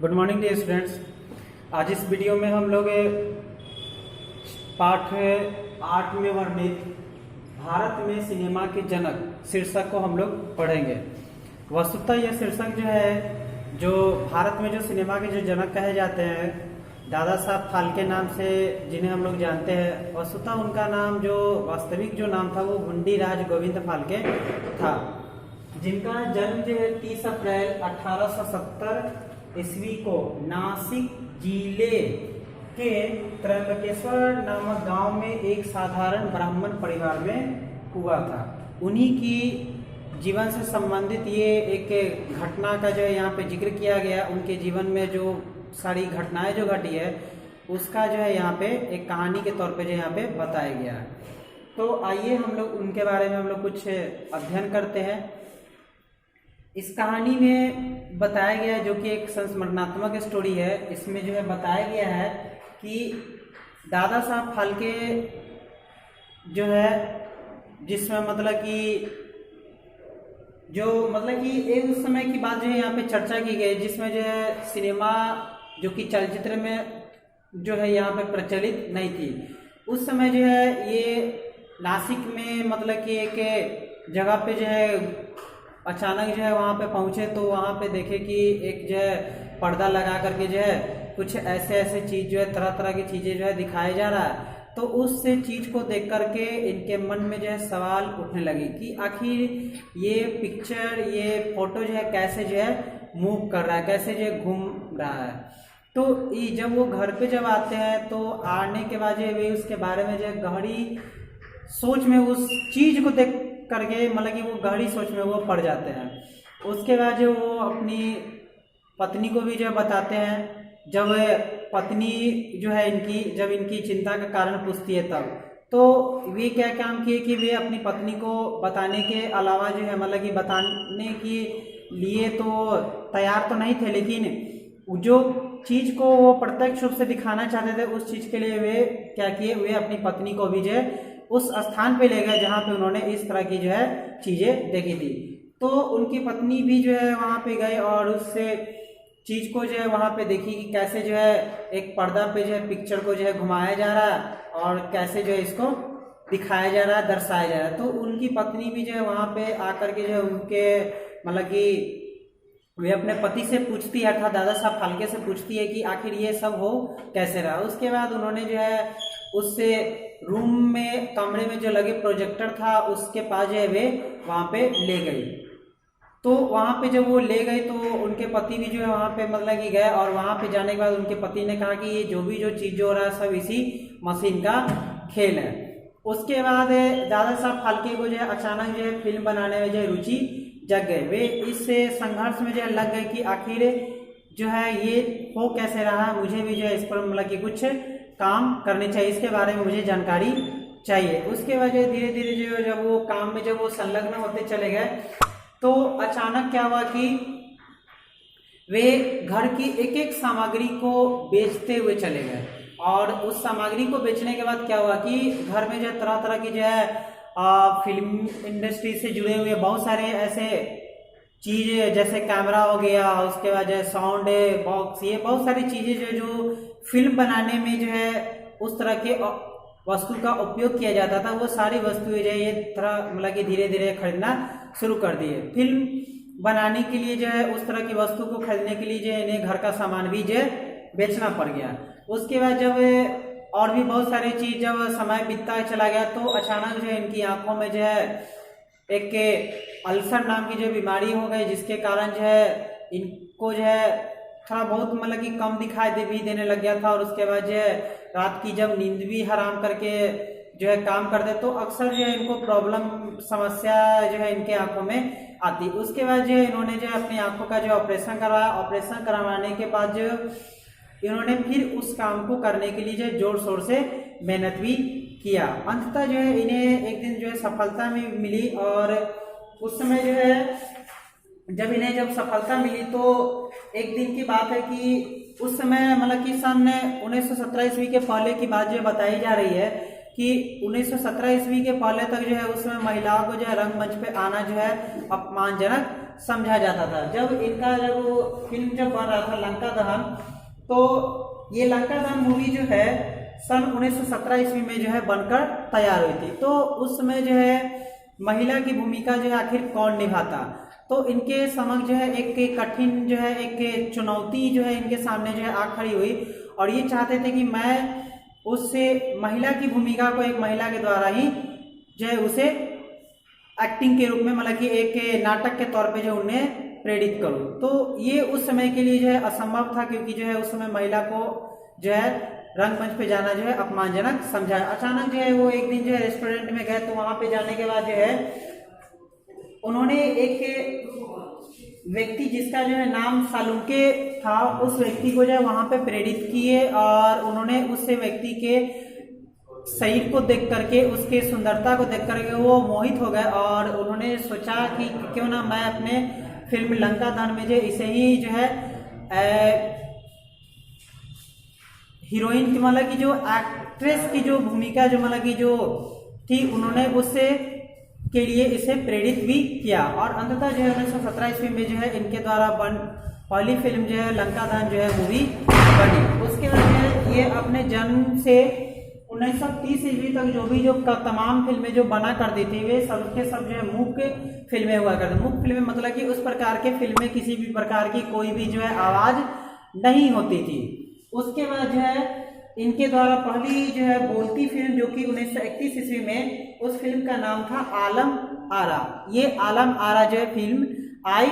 Good morning dear students. आज इस video में हम लोग पाठ 8 में वर्णित भारत में सिनेमा के जनक शीर्षक को हम लोग पढ़ेंगे। वस्तुतः यह शीर्षक जो है, जो भारत में जो सिनेमा के जो जनक कहे जाते हैं, दादा साहब फाल्के नाम से जिन्हें हम लोग जानते हैं, वस्तुतः उनका नाम जो वास्तविक जो नाम था वो भुंडीराज गोविंद फाल्के था, जिनका जन्म जो है 30 अप्रैल 1870 ईस्वी को नासिक जिले के त्र्यंबकेश्वर नामक गांव में एक साधारण ब्राह्मण परिवार में हुआ था। उन्हीं की जीवन से संबंधित ये एक घटना का जो है यहाँ पे जिक्र किया गया। उनके जीवन में जो सारी घटनाएं जो घटी है उसका जो है यहाँ पे एक कहानी के तौर पे जो यहाँ पे बताया गया है। तो आइए हम लोग उनके बारे में हम लोग कुछ अध्ययन करते हैं। इस कहानी में बताया गया है, जो कि एक संस्मरणात्मक स्टोरी है, इसमें जो है बताया गया है कि दादा साहब फाल्के जो है, जिसमें मतलब कि एक उस समय की बात जो है यहाँ पे चर्चा की गई, जिसमें जो है सिनेमा जो कि चलचित्र में जो है यहाँ पे प्रचलित नहीं थी। उस समय जो है ये नासिक में मतलब कि एक जगह पे जो है अचानक जो है वहाँ पे पहुँचे, तो वहाँ पे देखे कि एक जो है पर्दा लगा करके जो है कुछ ऐसे चीज़ जो है तरह तरह की चीज़ें जो है दिखाया जा रहा है। तो उस चीज़ को देख करके इनके मन में जो है सवाल उठने लगे कि आखिर ये पिक्चर, ये फोटो जो है कैसे जो है मूव कर रहा है, कैसे जो है घूम रहा है। तो जब वो घर पे जब आते हैं तो आने के बाद जो है वे उसके बारे में जो है गहरी सोच में उस चीज़ को देख करके मतलब कि वो गहरी सोच में वो पड़ जाते हैं। उसके बाद जो वो अपनी पत्नी को भी जो बताते हैं। जब पत्नी जो है जब इनकी चिंता का कारण पूछती है, तब तो वे क्या काम किए कि वे अपनी पत्नी को बताने के अलावा जो है मतलब कि बताने के लिए तो तैयार तो नहीं थे, लेकिन जो चीज़ को वो प्रत्यक्ष रूप से दिखाना चाहते थे उस चीज़ के लिए वे क्या किए, वे अपनी पत्नी को भी जो है उस स्थान पे ले गए जहाँ पे उन्होंने इस तरह की जो है चीज़ें देखी थी। तो उनकी पत्नी भी जो है वहाँ पे गए और उससे चीज़ को जो है वहाँ पे देखी कि कैसे जो है एक पर्दा पे जो है पिक्चर को जो है घुमाया जा रहा है और कैसे जो है इसको दिखाया जा रहा है, दर्शाया जा रहा है। तो उनकी पत्नी भी जो है वहाँ पे आकर के जो है उनके मतलब कि वे अपने पति से पूछती है, अर्थात दादा साहब फाल्के से पूछती है कि आखिर ये सब हो कैसे रहा। उसके बाद उन्होंने जो है उससे रूम में कमरे में जो लगे प्रोजेक्टर था उसके पास जो है वे वहाँ पे ले गई। तो वहाँ पे जब वो ले गए तो उनके पति भी जो है वहाँ पे मतलब कि गए, और वहाँ पे जाने के बाद उनके पति ने कहा कि ये जो चीज़ हो रहा है सब इसी मशीन का खेल है। उसके बाद दादा साहब फाल्के को जो है अचानक जो है फिल्म बनाने में जो है रुचि जग गए। वे इस संघर्ष में जो है लग गए कि आखिर जो है ये हो कैसे रहा, मुझे भी जो है इस पर मतलब कि कुछ काम करने चाहिए, इसके बारे में मुझे जानकारी चाहिए। उसके बाद धीरे धीरे जो जब वो काम में जब वो संलग्न होते चले गए, तो अचानक क्या हुआ कि वे घर की एक एक सामग्री को बेचते हुए चले गए। और उस सामग्री को बेचने के बाद क्या हुआ कि घर में जो तरह तरह की जो है फिल्म इंडस्ट्री से जुड़े हुए बहुत सारे ऐसे चीज़ें, जैसे कैमरा हो गया, उसके बाद जो है साउंड बॉक्स, ये बहुत सारी चीज़ें जो फिल्म बनाने में जो है उस तरह के वस्तु का उपयोग किया जाता था, वो सारी वस्तुएं जो है ये तरह मतलब कि धीरे धीरे खरीदना शुरू कर दिए। फिल्म बनाने के लिए जो है उस तरह की वस्तु को खरीदने के लिए जो है इन्हें घर का सामान भी जो है बेचना पड़ गया। उसके बाद जब और भी बहुत सारी चीज़ जब समय बीतता चला गया, तो अचानक जो है इनकी आंखों में जो है एक अल्सर नाम की जो बीमारी हो गई, जिसके कारण जो है इनको जो है थोड़ा बहुत मतलब कि कम दिखाई भी देने लग गया था। और उसके बाद जो है रात की जब नींद भी हराम करके जो है काम करते, तो अक्सर जो है इनको प्रॉब्लम समस्या जो है इनके आंखों में आती। उसके बाद जो इन्होंने जो अपनी आंखों का जो ऑपरेशन करवाया, ऑपरेशन करवाने के बाद जो इन्होंने फिर उस काम को करने के लिए जो जोर शोर से मेहनत भी किया। अंततः जो है इन्हें एक दिन जो है सफलता मिली। और उस समय जो है जब सफलता मिली, तो एक दिन की बात है कि उस समय मतलब कि सन 1917 ईस्वी के पहले की बात जो बताई जा रही है कि कि 1917 ईस्वी के पहले तक जो है उस समय महिलाओं को जो है रंगमंच पे आना जो है अपमानजनक समझा जाता था। जब वो फिल्म जब बन रहा था लंका दहन, तो ये लंका दहन मूवी जो है सन 1917 ईस्वी में जो है बनकर तैयार हुई थी। तो उस समय जो है महिला की भूमिका जो है आखिर कौन निभाता, तो इनके समक्ष जो है एक कठिन जो है एक चुनौती जो है इनके सामने जो है आ खड़ी हुई, और ये चाहते थे कि मैं उससे महिला की भूमिका को एक महिला के द्वारा ही जो है उसे एक्टिंग के रूप में, मतलब कि एक नाटक के तौर पे जो उन्हें प्रेरित करूं। तो ये उस समय के लिए जो है असंभव था, क्योंकि जो है उस समय महिला को जो है रंगमंच पे जाना जो है अपमानजनक समझा। अचानक जो है वो एक दिन जो है रेस्टोरेंट में गए, तो वहां पे जाने के बाद जो है उन्होंने एक व्यक्ति जिसका जो है नाम सालुंके था, उस व्यक्ति को जो है वहां पे प्रेरित किए, और उन्होंने उस व्यक्ति के शरीर को देख करके, उसके सुंदरता को देख करके वो मोहित हो गए, और उन्होंने सोचा कि क्यों ना मैं अपने फिल्म लंका दहन में जो इसे ही जो है हीरोइन की, मतलब की जो एक्ट्रेस की जो भूमिका जो मतलब की जो थी, उन्होंने उससे के लिए इसे प्रेरित भी किया। और अंततः जो है 1917 ईस्वी में जो है इनके द्वारा पहली फिल्म जो है लंका दहन जो है मूवी बनी। उसके बाद जो है ये अपने जन्म से 1930 ईस्वी तक जो तमाम फिल्में जो बना करती थी, वे सबके सब जो है मुख्य फिल्में हुआ करती। मुख्य फिल्में मतलब कि उस प्रकार के फिल्में किसी भी प्रकार की कोई भी जो है आवाज नहीं होती थी। उसके बाद जो है इनके द्वारा पहली जो है बोलती फिल्म जो कि 1931 ईस्वी में, उस फिल्म का नाम था आलम आरा। ये आलम आरा जो है फिल्म आई